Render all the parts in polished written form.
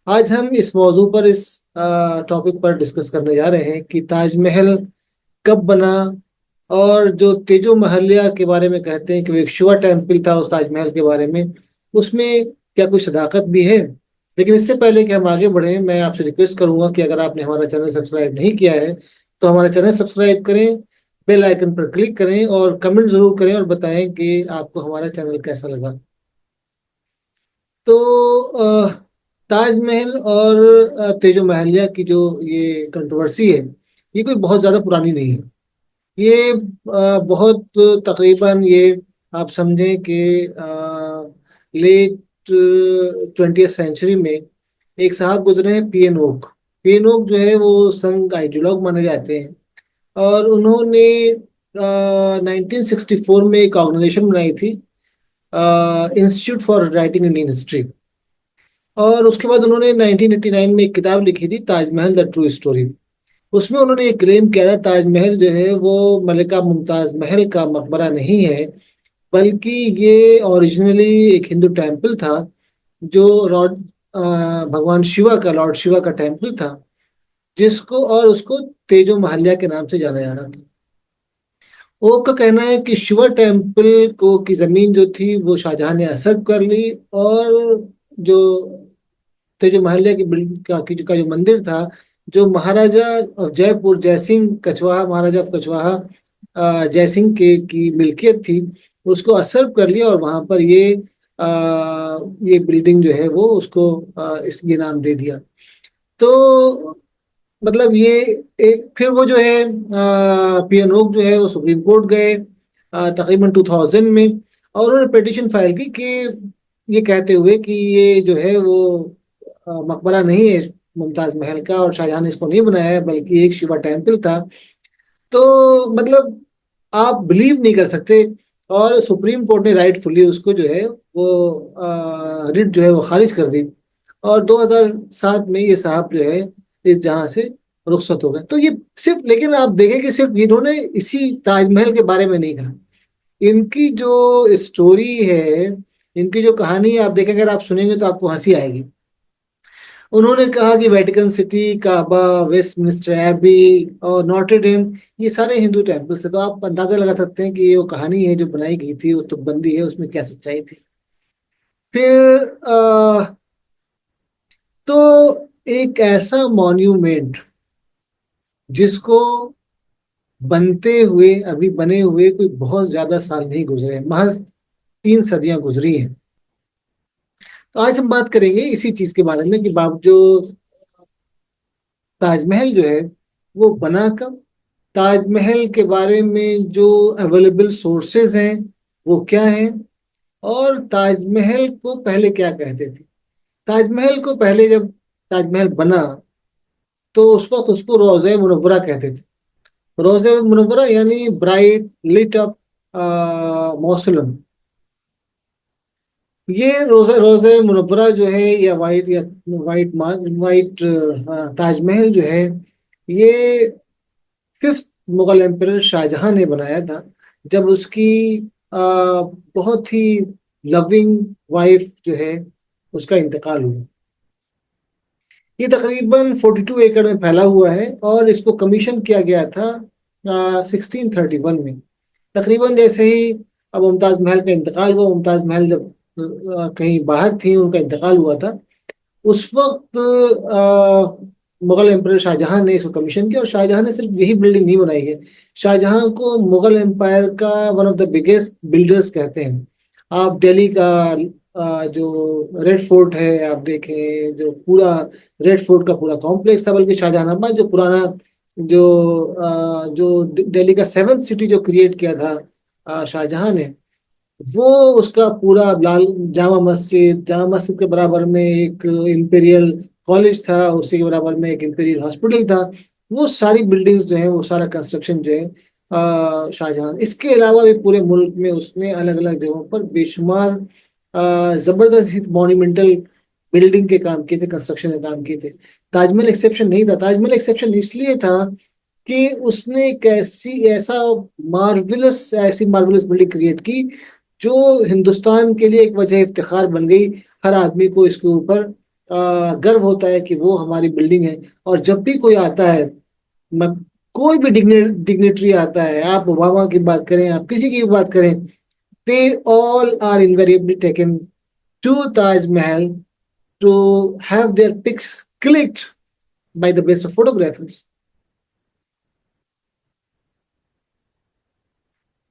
आज हम इस मौजू पर इस टॉपिक पर डिस्कस करने जा रहे हैं कि ताजमहल कब बना। और जो तेजो महलिया के बारे में कहते हैं कि वो एक शिवा टेम्पल था उस ताजमहल के बारे में, उसमें क्या कोई सदाकत भी है। लेकिन इससे पहले कि हम आगे बढ़ें, मैं आपसे रिक्वेस्ट करूंगा कि अगर आपने हमारा चैनल सब्सक्राइब नहीं किया है तो हमारा चैनल सब्सक्राइब करें, बेल आइकन पर क्लिक करें और कमेंट जरूर करें और बताएं कि आपको हमारा चैनल कैसा लगा। तो ताजमहल और तेजो महलिया की जो ये कंट्रोवर्सी है, ये कोई बहुत ज्यादा पुरानी नहीं है। ये बहुत तकरीबन ये आप समझें कि लेट 20th सेंचुरी में एक साहब गुजरे हैं, पीएन ओक। पीएन ओक जो है वो संघ आइडियोलॉग माने जाते हैं। और उन्होंने 1964 में एक ऑर्गेनाइजेशन बनाई थी, institute for writing Indian history. और उसके बाद उन्होंने 1989 में एक किताब लिखी थी, ताजमहल द ट्रू स्टोरी। उसमें उन्होंने ये क्लेम किया था ताजमहल जो है वो मलिका मुमताज महल का मकबरा नहीं है, बल्कि ये ओरिजिनली एक हिंदू टेम्पल था, जो भगवान शिवा का, लॉर्ड शिवा का टेम्पल था, जिसको और उसको तेजो महलिया के नाम से जाना जाना था। वो का कहना है कि शिवा टेम्पल को की जमीन जो थी वो शाहजहां ने असर्व कर ली। और जो तेजो महलिया की बिल्डिंग का जो मंदिर था, जो महाराजा ऑफ जयपुर जयसिंह कछवाहा, महाराजा ऑफ कछवाहा जयसिंह के की मिल्कियत थी, उसको असर्व कर लिया और वहां पर ये बिल्डिंग जो है वो उसको इस ये नाम दे दिया। तो मतलब ये एक फिर वो जो है पीएनओ जो है वो सुप्रीम कोर्ट गए तकरीबन 2000 में। और उन्होंने पिटीशन फाइल की कि ये कहते हुए कि ये जो है वो मकबरा नहीं है मुमताज महल का, और शाहजहां ने इसको नहीं बनाया है, बल्कि एक शिवा टेम्पल था। तो मतलब आप बिलीव नहीं कर सकते। और सुप्रीम कोर्ट ने राइटफुली उसको जो है वो रिट जो है वो खारिज कर दी। और 2007 में ये साहब जो है इस जहां से रुखसत हो गए। तो ये सिर्फ, लेकिन आप देखें कि सिर्फ इन्होंने इसी ताजमहल के बारे में नहीं कहा। इनकी जो स्टोरी है, इनकी जो कहानी है, आप देखें, अगर आप सुनेंगे तो आपको हंसी आएगी। उन्होंने कहा कि वेटिकन सिटी, काबा, वेस्टमिनिस्टर एबी और नॉटर डेम, ये सारे हिंदू टेम्पल्स थे। तो आप अंदाजा लगा सकते हैं कि ये वो कहानी है जो बनाई गई थी, वो तुकबंदी है, उसमें क्या सच्चाई थी। फिर तो एक ऐसा मॉन्यूमेंट जिसको बनते हुए, अभी बने हुए कोई बहुत ज्यादा साल नहीं गुजरे, महज 3 सदियां गुजरी हैं। तो आज हम बात करेंगे इसी चीज के बारे में कि बाप जो ताजमहल जो है वो बना कब, ताजमहल के बारे में जो अवेलेबल सोर्सेज हैं वो क्या हैं, और ताजमहल को पहले क्या कहते थे। ताजमहल को पहले जब ताजमहल बना तो उस वक्त उसको रोज़े मुनव्वरा कहते थे। रोज़े मुनव्वरा यानी ब्राइट लिट अप मौसलम। ये रोज़े रोज़े मुनव्वरा जो है, या वाइट वाइट ताजमहल जो है, ये फिफ्थ मुगल एम्परर शाहजहां ने बनाया था, जब उसकी बहुत ही लविंग वाइफ जो है उसका इंतकाल हुआ। ये तकरीबन 42 एकड़ में फैला हुआ है और इसको कमीशन किया गया था 1631 में। तकरीबन जैसे ही अब मुमताज महल का इंतकाल हुआ, मुमताज महल जब कहीं बाहर थी, उनका इंतकाल हुआ था, उस वक्त मुगल एम्पायर शाहजहां ने इसको कमीशन किया। और शाहजहां ने सिर्फ यही बिल्डिंग नहीं बनाई है, शाहजहां को मुगल एम्पायर का one of the biggest builders कहते हैं। आप दिल्ली का जो रेड फोर्ट है, आप देखें, जो पूरा रेड फोर्ट का पूरा कॉम्प्लेक्स था, बल्कि शाहजहानाबाद जो पुराना जो दिल्ली का सेवंथ सिटी जो क्रिएट किया था शाहजहां ने, वो उसका पूरा लाल जामा मस्जिद के बराबर में एक इंपीरियल कॉलेज था, उसी के बराबर में एक इंपीरियल हॉस्पिटल था। वो सारी बिल्डिंग्स जो है, वो सारा कंस्ट्रक्शन जो है शाहजहां। इसके अलावा भी पूरे मुल्क में उसने अलग अलग जगहों पर बेशुमार जबरदस्त मॉन्यूमेंटल बिल्डिंग के काम किए थे, कंस्ट्रक्शन के काम किए थे। ताजमहल एक्सेप्शन नहीं था। ताजमहल एक्सेप्शन इसलिए था कि उसने एक ऐसी मार्वलस बिल्डिंग क्रिएट की जो हिंदुस्तान के लिए एक वजह इफ्तिखार बन गई। हर आदमी को इसके ऊपर गर्व होता है कि वो हमारी बिल्डिंग है। और जब भी कोई आता है, मत कोई भी डिग्नेटरी आता है, आप ओबामा की बात करें, आप किसी की भी बात करें, they all are invariably taken to Taj Mahal to have their pics clicked by the best of photographers.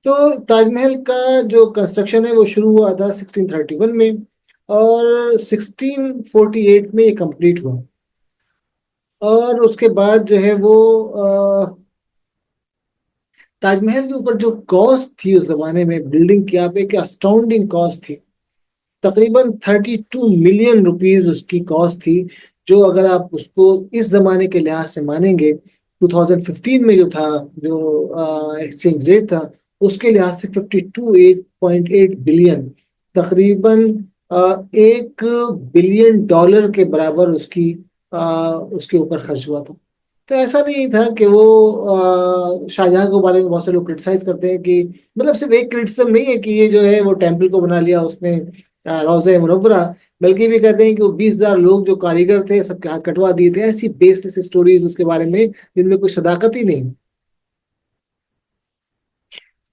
तो ताजमहल का जो कंस्ट्रक्शन है वो शुरू हुआ था 1631 में, और 1648 में ये कंप्लीट हुआ। और उसके बाद जो है वो ताजमहल के ऊपर जो कॉस्ट थी उस जमाने में बिल्डिंग की, आप एक अस्टाउंडिंग कॉस्ट थी। तकरीबन 32 मिलियन रुपीज उसकी कॉस्ट थी, जो अगर आप उसको इस जमाने के लिहाज से मानेंगे, 2015 में जो था, जो एक्सचेंज रेट था, उसके लिहाज से 52.8 बिलियन, तकरीबन 1 बिलियन डॉलर के बराबर उसके ऊपर खर्च हुआ था। तो ऐसा नहीं था कि वो शाहजहां के बारे में बहुत से लोग क्रिटिसाइज करते हैं कि, मतलब सिर्फ एक क्रिटिसिज्म नहीं है कि ये जो है वो टेम्पल को बना लिया उसने, रोज़े मुनव्वरा, बल्कि भी कहते हैं कि वो 20,000 लोग जो कारीगर थे सबके हाथ कटवा दिए थे। ऐसी बेसलेस स्टोरीज उसके बारे में जिनमें कोई सदाकत ही नहीं।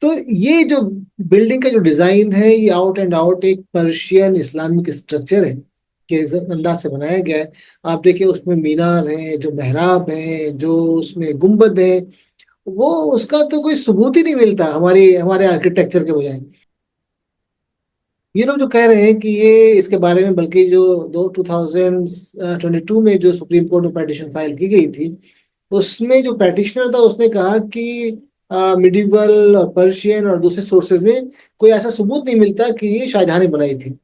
तो ये जो बिल्डिंग का जो डिजाइन है, ये आउट एंड आउट एक पर्शियन इस्लामिक स्ट्रक्चर है के अंदाज से बनाया गया है। आप देखिए उसमें मीनार हैं, जो मेहराब हैं, जो उसमें गुंबद है, वो उसका तो कोई सबूत ही नहीं मिलता हमारे हमारे आर्किटेक्चर के बजाय। ये लोग जो कह रहे हैं कि ये इसके बारे में, बल्कि जो दो 2022 में जो सुप्रीम कोर्ट में पिटीशन फाइल की गई थी, उसमें जो पैटिशनर था उसने कहा कि मिडिवल और पर्शियन और दूसरे सोर्सेज में कोई ऐसा सबूत नहीं मिलता कि ये शाहजहां ने बनाई थी।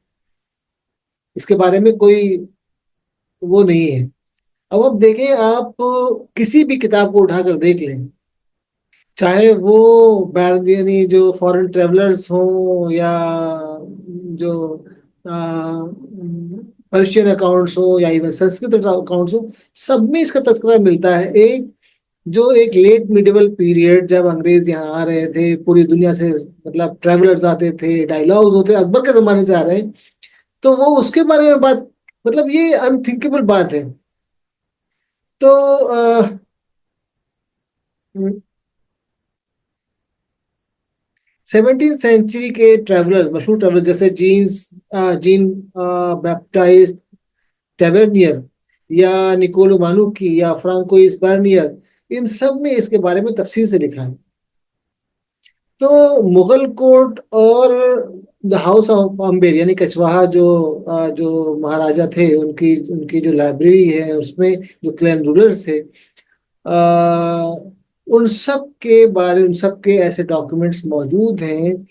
इसके बारे में कोई वो नहीं है। अब देखें, आप किसी भी किताब को उठाकर देख लें, चाहे वो यानी जो फॉरेन ट्रेवलर्स हो, या जो पर्शियन अकाउंट्स हो, या इवन संस्कृत अकाउंट्स हो, सब में इसका तस्करा मिलता है। एक लेट मिडिवल पीरियड, जब अंग्रेज यहाँ आ रहे थे पूरी दुनिया से, मतलब ट्रेवलर्स आते थे, डायलॉग्स होते, अकबर के जमाने से आ रहे हैं, तो वो उसके बारे में बात, मतलब ये अनथिंकेबल बात है। तो 17th सेंचुरी के ट्रेवलर्स, मशहूर ट्रेवलर्स जैसे जीन बैप्टाइस्ट टेवेर्नियर, या निकोलो मानुकी, या फ्रांकोइस बर्नियर, इन सब ने इसके बारे में तफसील से लिखा है। तो मुगल कोर्ट और द हाउस ऑफ अम्बेर, यानी कछवाहा, जो महाराजा थे, उनकी उनकी जो लाइब्रेरी है उसमें जो क्लैन रूलर्स थे, उन सब के ऐसे डॉक्यूमेंट्स मौजूद हैं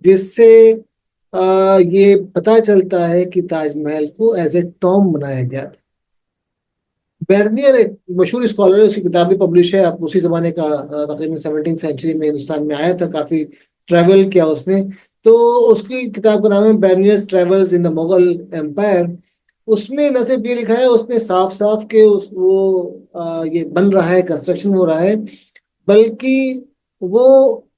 जिससे ये पता चलता है कि ताजमहल को एज ए टॉम बनाया गया था। बेर्नियर एक मशहूर स्कॉलर है, उसकी किताब भी पब्लिश है। आप उसी जमाने का, तकरीबन 17th सेंचुरी में हिंदुस्तान में आया था, काफी ट्रैवल किया उसने। तो उसकी किताब का नाम है Bernier's travels in the Mughal empire. उसमें न सिर्फ ये लिखा है, उसने साफ साफ के ये बन रहा है, कंस्ट्रक्शन हो रहा है, बल्कि वो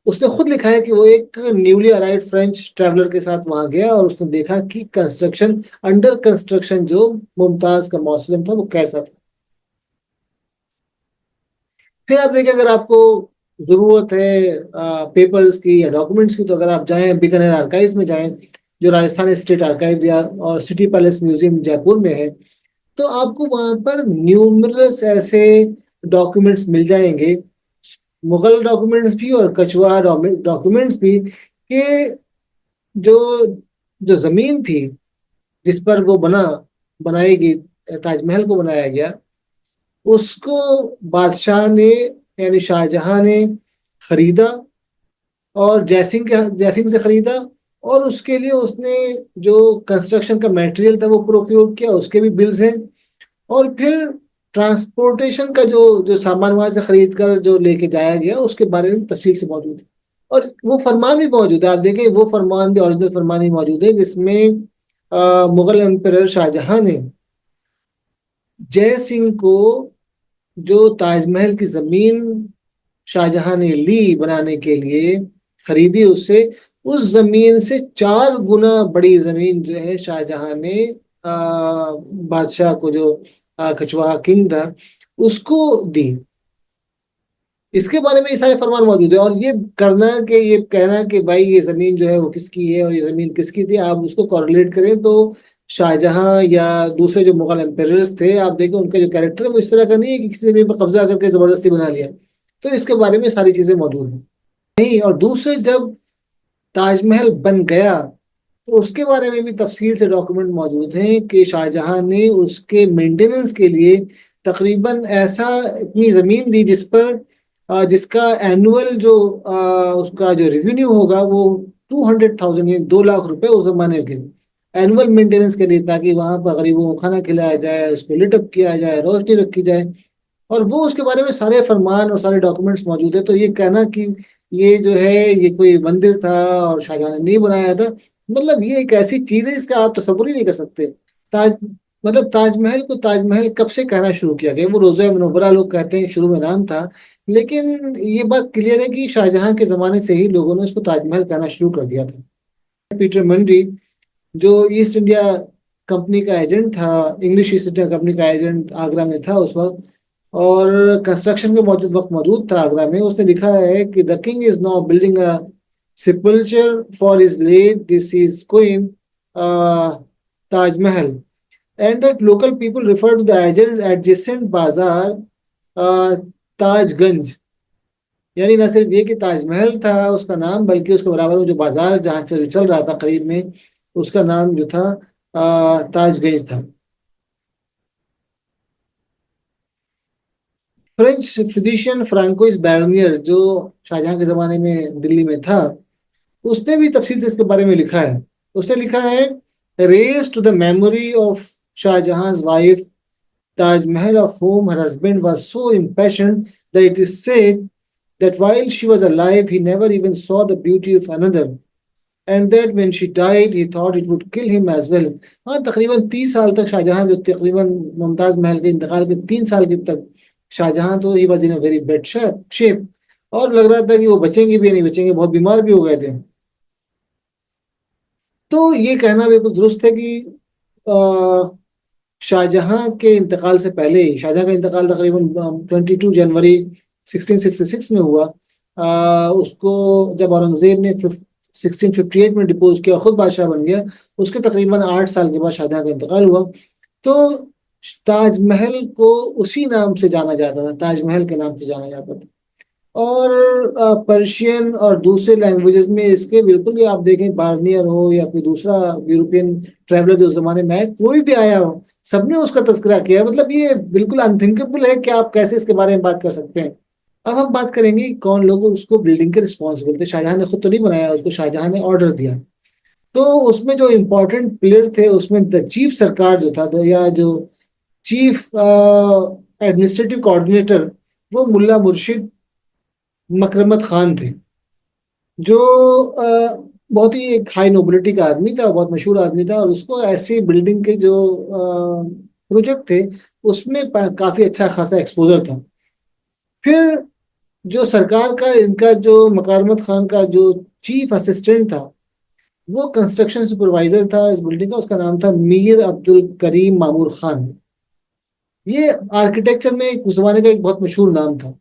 उसने खुद लिखा है कि वो एक न्यूली अराइव्ड फ्रेंच ट्रैवलर के साथ वहां गया और उसने देखा कि कंस्ट्रक्शन, अंडर कंस्ट्रक्शन जो मुमताज का मौसम था वो कैसा था। फिर आप देखिए, अगर आपको जरूरत है पेपर्स की या डॉक्यूमेंट्स की, तो अगर आप जाएं बीकानेर आर्काइव्स में जाएं, जो राजस्थान स्टेट आर्काइव या और सिटी पैलेस म्यूजियम जयपुर में है, तो आपको वहां पर न्यूमरस ऐसे डॉक्यूमेंट्स मिल जाएंगे, मुगल डॉक्यूमेंट्स भी और कछुआ डॉक्यूमेंट्स भी, कि जो जो जमीन थी जिस पर वो बनाई गई, ताजमहल को बनाया गया, उसको बादशाह ने, यानी शाहजहां ने खरीदा, और जयसिंह से खरीदा। और उसके लिए उसने जो कंस्ट्रक्शन का मटेरियल था वो प्रोक्योर किया, उसके भी बिल्स हैं। और फिर ट्रांसपोर्टेशन का जो जो सामान वहां से खरीद कर जो लेके जाया गया, उसके बारे में तफसील से मौजूद है। और वो फरमान भी मौजूद है, आप देखें, वो फरमान भी, ओरिजिनल फरमान ही मौजूद है, जिसमें मुगल एम्परर शाहजहां ने जय सिंह को, जो ताजमहल की जमीन शाहजहां ने ली बनाने के लिए, खरीदी उससे, उस जमीन से 4 गुना बड़ी जमीन जो है शाहजहां ने बादशाह को, जो कछवाहा किंग था, उसको दी। इसके बारे में ये सारे फरमान मौजूद है। और ये करना कि ये कहना कि भाई ये जमीन जो है वो किसकी है और ये जमीन किसकी थी, आप उसको कॉरिलेट करें तो शाहजहां या दूसरे जो मुगल एम्पेरर्स थे, आप देखें उनका जो कैरेक्टर है वो इस तरह का नहीं है कि किसी जमीन पर कब्जा करके जबरदस्ती बना लिया। तो इसके बारे में सारी चीजें मौजूद हैं। नहीं, और दूसरे, जब ताजमहल बन गया तो उसके बारे में भी तफसील से डॉक्यूमेंट मौजूद हैं कि शाहजहां ने उसके मेंटेनेंस के लिए तकरीबन ऐसा इतनी जमीन दी जिस पर जिसका एनुअल जो उसका जो रेवेन्यू होगा वो 200,000, यानी 2 लाख रुपए उस जमाने के एनुअल मेंटेनेंस के लिए, ताकि वहां पर गरीबों को खाना खिलाया जाए, उसको लिटअप किया जाए, रोशनी रखी जाए। और वो उसके बारे में सारे फरमान और सारे डॉक्यूमेंट्स मौजूद है। तो ये कहना कि ये जो है ये कोई मंदिर था और शाहजहां ने नहीं बनाया था, मतलब ये एक ऐसी चीज है जिसका आप तस्वुर ही नहीं कर सकते। ताज मतलब ताजमहल को ताजमहल कब से कहना शुरू किया गया? वो रोज़ा मुनव्वरा लोग कहते हैं शुरू में नाम था, लेकिन ये बात क्लियर है कि शाहजहां के जमाने से ही लोगों ने इसको ताजमहल कहना शुरू कर दिया था। पीटर मंडी, जो ईस्ट इंडिया कंपनी का एजेंट था, इंग्लिश ईस्ट इंडिया कंपनी का एजेंट आगरा में था उस वक्त, और कंस्ट्रक्शन के वक्त मौजूद था आगरा में, उसने लिखा है कि the king is now building a sepulchre for his late this is queen Taj Mahal, and that local people refer to the adjacent bazaar Tajganj. यानी न सिर्फ ये कि ताजमहल था उसका नाम, बल्कि उसके बराबर में जो बाजार जहाँ से चल रहा था करीब में, उसका नाम जो था ताजगंज था। फ्रेंच फिजिशियन फ्रांकोइस बैरनियर, जो शाहजहां के जमाने में दिल्ली में था, उसने भी तफसील से इसके बारे में लिखा है। उसने लिखा है, raise to the memory of Shahjahan wife Taj Mahal, of whom her husband was so impassioned that it is said that while she was alive, he never even saw the beauty of another, and that when she died, he thought it would kill him as well. हाँ, तकरीबन 30 साल तक शाहजहां, जो तकरीबन मुमताज महल के इंतकाल के 3 साल के तक, शाहजहां तो he was in a very bad shape, और लग रहा था कि वो बचेंगे भी या नहीं बचेंगे, बहुत बीमार भी हो गए थे। तो ये कहना बिल्कुल दुरुस्त है कि शाहजहां के इंतकाल से पहले ही, शाहजहां का इंतकाल तकरीबन 22 जनवरी 1666 में हुआ। उसको जब औरंगजेब ने 1658 में डिपोज किया, खुद बादशाह बन गया, उसके तकरीबन 8 साल के बाद शाहजहां का इंतकाल हुआ। तो ताजमहल को उसी नाम से जाना जाता था, ताजमहल के नाम से जाना जाता था। और पर्शियन और दूसरे लैंग्वेजेस में इसके बिल्कुल भी, आप देखें बार्नियर हो या कोई दूसरा यूरोपियन ट्रैवलर जो उस जमाने में आया, कोई भी आया हो, सबने उसका तस्करा किया है। मतलब ये बिल्कुल अनथिंकेबल है कि आप कैसे इसके बारे में बात कर सकते हैं। अब हम बात करेंगे कि कौन लोग उसको बिल्डिंग के रिस्पॉन्सिबल थे। शाहजहां ने खुद तो नहीं बनाया, उसको शाहजहां ने ऑर्डर दिया। तो उसमें जो इम्पोर्टेंट प्लेयर थे उसमें द चीफ सरकार जो था, या जो चीफ एडमिनिस्ट्रेटिव कोऑर्डिनेटर, वो मुल्ला मुर्शिद मकरमत खान थे, जो बहुत ही एक हाई नोबिलिटी का आदमी था, बहुत मशहूर आदमी था, और उसको ऐसी बिल्डिंग के जो प्रोजेक्ट थे उसमें काफी अच्छा खासा एक्सपोजर था। फिर जो सरकार का, इनका जो मकरमत खान का जो चीफ असिस्टेंट था, वो कंस्ट्रक्शन सुपरवाइजर था इस बिल्डिंग का, उसका नाम था मीर अब्दुल करीम मामूर खान। ये आर्किटेक्चर में उस जमाने का एक बहुत मशहूर नाम था।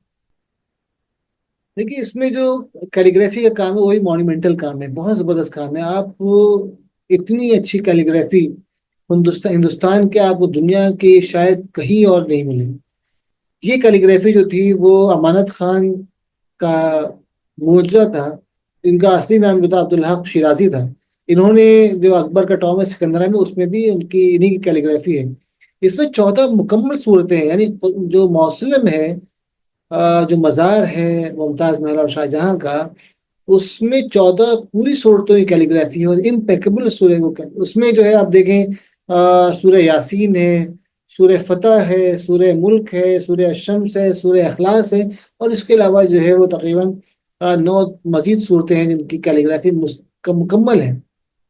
देखिए, इसमें जो कैलीग्राफी का काम है वही मॉन्यूमेंटल काम है, बहुत जबरदस्त काम है। आप वो इतनी अच्छी कैलीग्राफी हिंदुस्तान हिंदुस्तान के आपको दुनिया के शायद कहीं और नहीं मिले। ये कैलीग्राफी जो थी वो अमानत खान का मुआवजा था। इनका असली नाम जो था अब्दुल हक शिराजी था। इन्होंने जो अकबर का टॉम है सिकंदरा में, उसमें भी उनकी इन्हीं की कैलीग्राफी है। इसमें 14 मुकम्मल सूरतें हैं, यानी जो मौसलम है, जो मज़ार है मुमताज़ महल और शाहजहां का, उसमें 14 पूरी सूरतों की कैलीग्राफी है और इम्पेकेबल सूरह वो उसमें जो है आप देखें, सूरह यासीन है, सूरह फतह है, सूरह मुल्क है, सूरह शम्स है, सूरह अखलास है, और इसके अलावा जो है वो तकरीबन 9 मजीद सूरतें हैं जिनकी कैलीग्राफी मुकम्मल है।